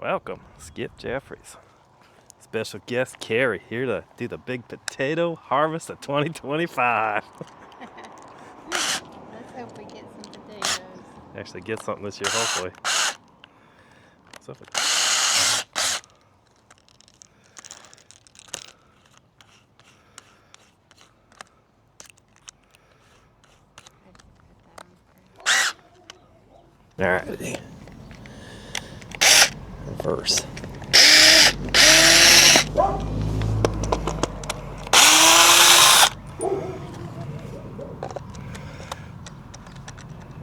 Welcome, Skip Jeffries. Special guest Carrie here to do the big potato harvest of 2025. Let's hope we get some potatoes. Actually get something this year, hopefully. So if Alrighty. Reverse.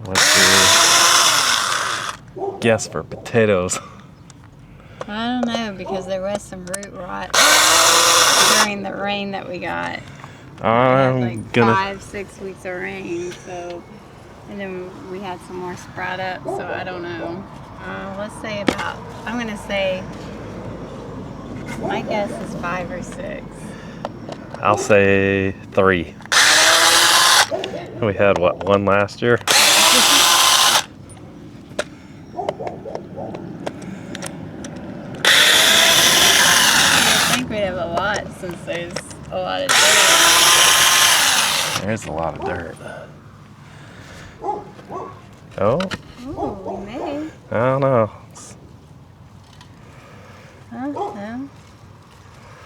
What's your guess for potatoes? I don't know because there was some root rot during the rain that we got. We had like 5-6 weeks of rain, so and then we had some more sprout up. So I don't know. Let's say about. I'm gonna say. My guess is 5 or 6. I'll say 3. We had what, 1 last year? I think we'd have a lot since there's a lot of dirt. There's a lot of dirt. Oh? Ooh, we may. I don't know. Oh, no.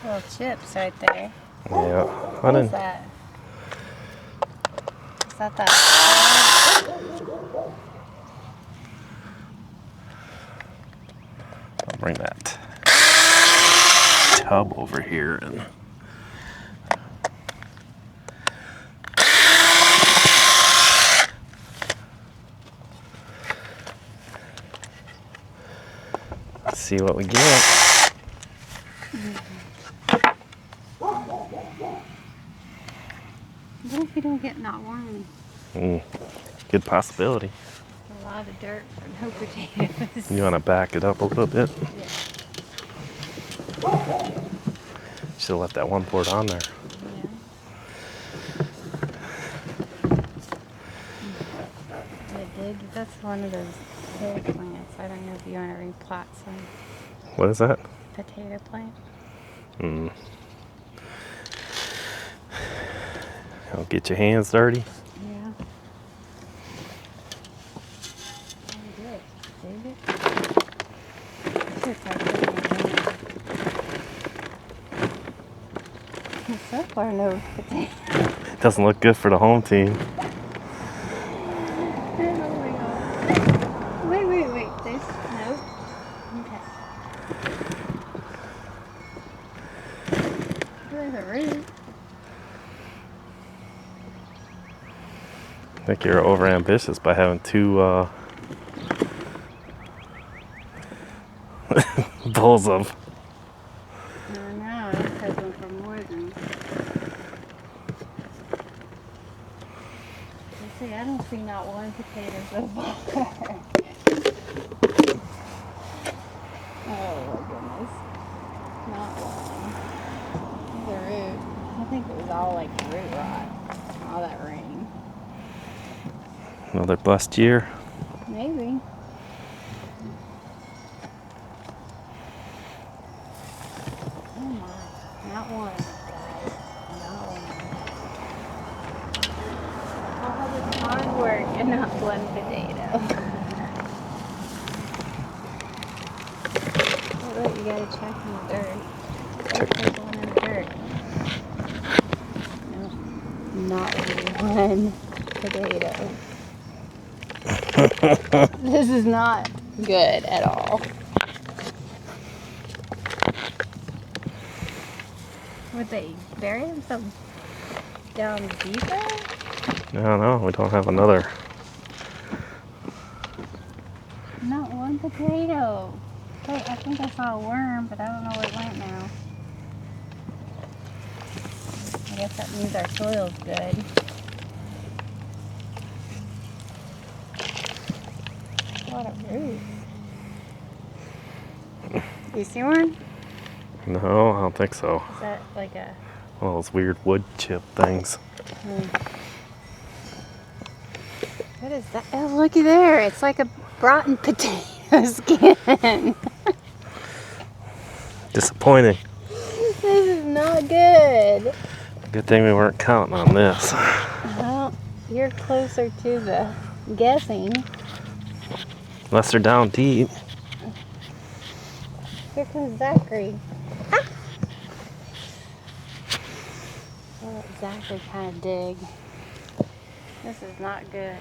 Little chips right there. Yeah. What is that? Is that? I'll bring that tub over here and see what we get. What if we don't get not warm? Good possibility. A lot of dirt for no potatoes. You want to back it up a little bit? Yeah. Should have left that one port on there. Yeah. That's one of those potato plants. I don't know if you want to replot some. What is that? Potato plant. Don't get your hands dirty. Yeah. So far, no potato. Doesn't look good for the home team. Wait. There's no. Okay. There's a root. I think you're over ambitious by having 2 bowls of. No, that's hoping for more than. See, I don't see not one potato so far. Oh my goodness. Not one. The root. I think it was all like root rot. All that rain. Another blessed year. Maybe. Oh my. Not one, guys. Not one. All this hard work and not one potato. Oh, look, you gotta check in the dirt. Check one in the dirt. No, not one potato. This is not good at all. Would they bury themselves down deeper? I don't know. We don't have another. Not one potato. Wait, I think I saw a worm, but I don't know where it went now. I guess that means our soil's good. What a root. You see one? No, I don't think so. Is that like a... One of those weird wood chip things. What is that? Oh, looky there. It's like a rotten potato skin. Disappointing. This is not good. Good thing we weren't counting on this. Well, you're closer to the guessing. Unless they're down deep. Here comes Zachary. Ah! I'll let Zachary kind of dig. This is not good.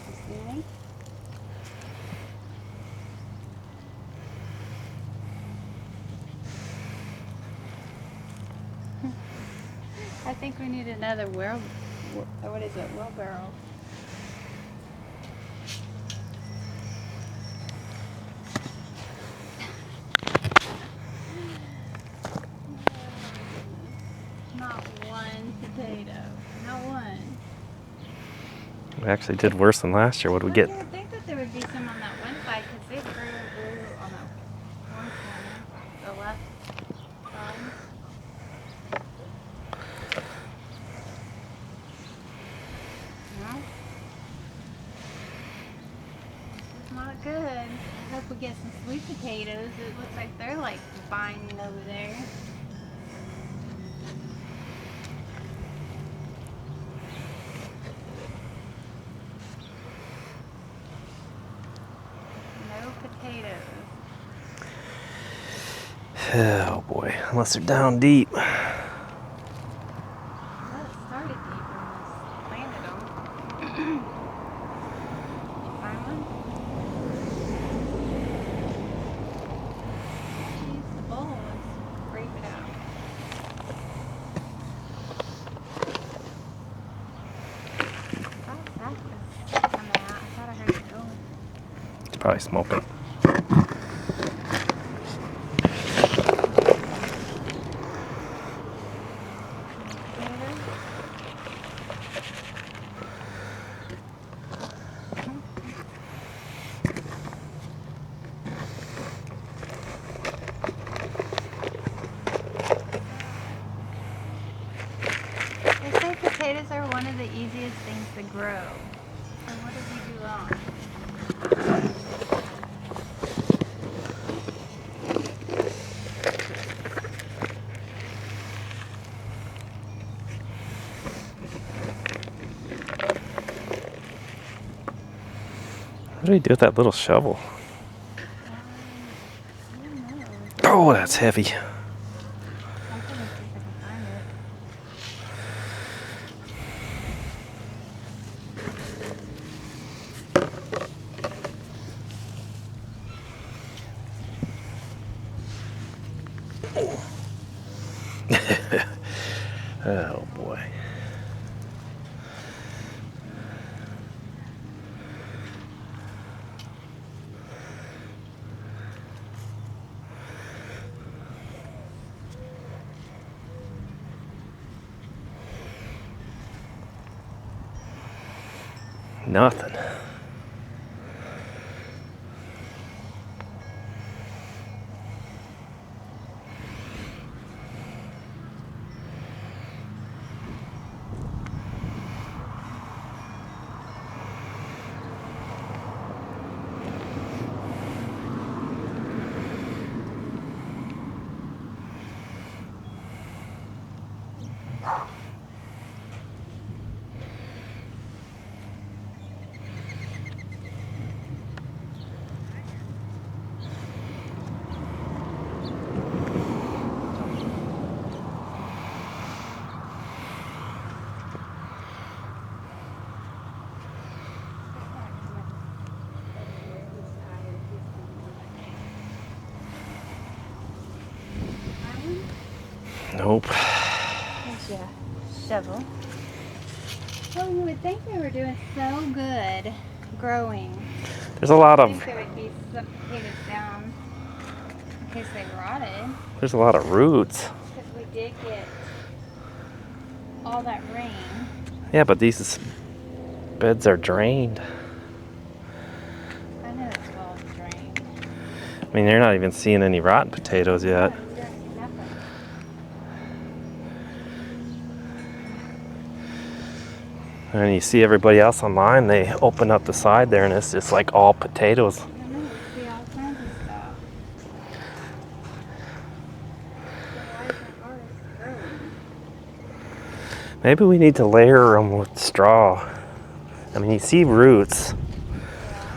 You see me? I think we need another what is it, wheelbarrow. Not one potato. Not one. We actually did worse than last year. What did we get? You would think that there would be some on that one side because they grew on that one corner, the left side. No? This is not good. I hope we get some sweet potatoes. It looks like they're like binding over there. No potatoes. Oh boy, unless they're down deep. Well, it started deep when we planted them. Find one? Use the bowl and scrape it out. I thought that was coming out. I thought I heard it going. It's probably smoking. They say potatoes are one of the easiest things to grow. So what did we do wrong? What do we do with that little shovel? I don't know. Oh, that's heavy. I'm gonna see if I can find it. Oh boy. Nothing. Nope. Here's your shovel. Well, you would think they were doing so good growing. There's a lot I of think there would be some potatoes down in case they rotted. there's a lot of roots. Because we did get all that rain. Yeah, but these beds are drained. I know it's well drained. I mean, you're not even seeing any rotten potatoes yet. No, you don't see nothing. And you see everybody else online, they open up the side there and it's just like all potatoes. I know, see all kinds of stuff. So why isn't ours growing? Maybe we need to layer them with straw. I mean, you see roots. Yeah.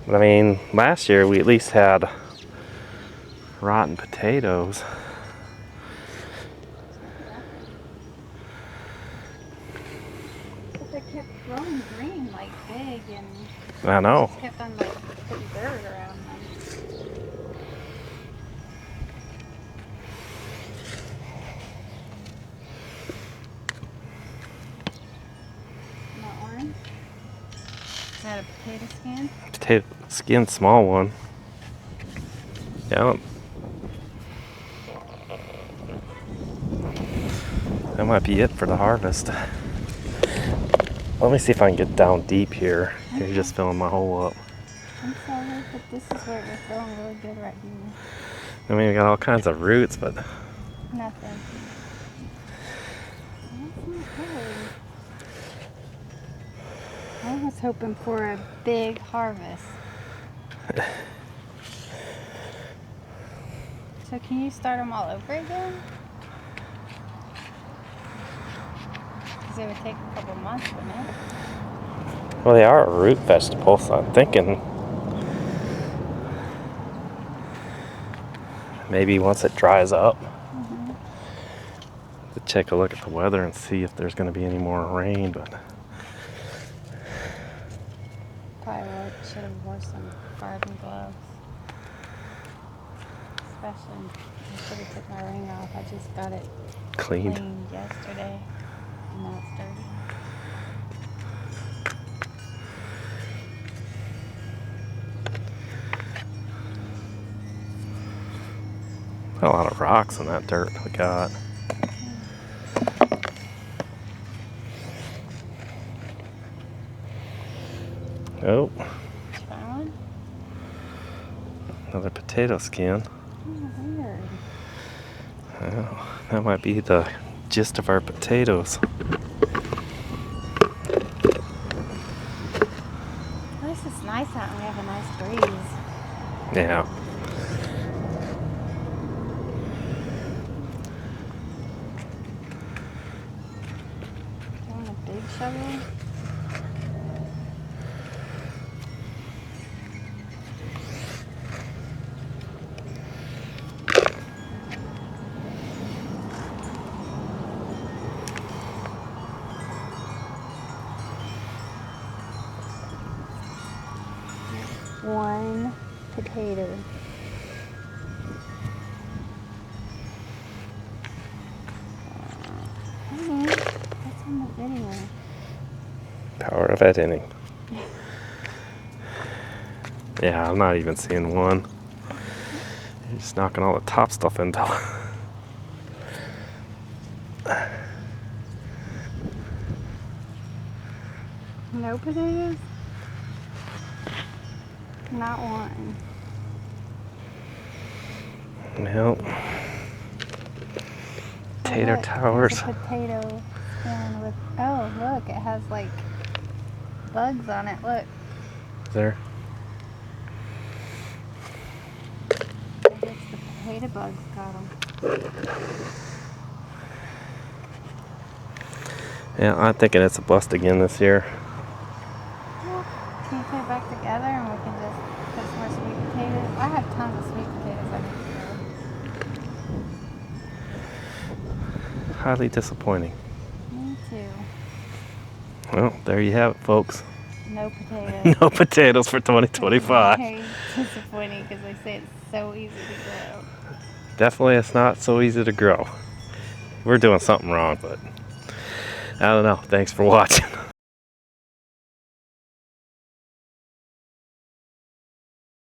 But I mean, last year we at least had rotten potatoes. But they kept growing green, like big, and I know. just kept on like putting dirt around them. Not orange? Is that a potato skin? Potato skin, small one. Yeah. That might be it for the harvest. Let me see if I can get down deep here. Okay. You're just filling my hole up. I'm sorry, but this is where we're growing really good right here. I mean, we got all kinds of roots, but Nothing. That's not good. I was hoping for a big harvest. So can you start them all over again? Because it would take a couple months, wouldn't it? well, they are a root vegetable, so I'm thinking maybe once it dries up, to take a look at the weather and see if there's going to be any more rain. But Probably should have wore some garden gloves. Especially, I should have took my ring off. I just got it cleaned. cleaned yesterday. And now it's dirty. A lot of rocks in that dirt we got. Oh, Found one? another potato skin. Oh, weird. Oh, that might be the gist of our potatoes. At least it's nice out and we have a nice breeze. Yeah. You want a big shovel? One potato. That's on the video. Power of editing. Yeah, I'm not even seeing one. You're just knocking all the top stuff into. No potatoes? Not one. Well, potato Look, towers. there's a potato skin with, oh look, it has like bugs on it, look. There. I guess the potato bugs got them. Yeah, I'm thinking it's a bust again this year. Well, can you put it back together and we can just put some more sweet potatoes? I have tons of sweet potatoes I need to grow. Highly disappointing. Me too. Well, there you have it, folks. No potatoes. No potatoes for 2025. Very disappointing because they say it's so easy to grow. Definitely, it's not so easy to grow. We're doing something wrong, but I don't know. Thanks for watching.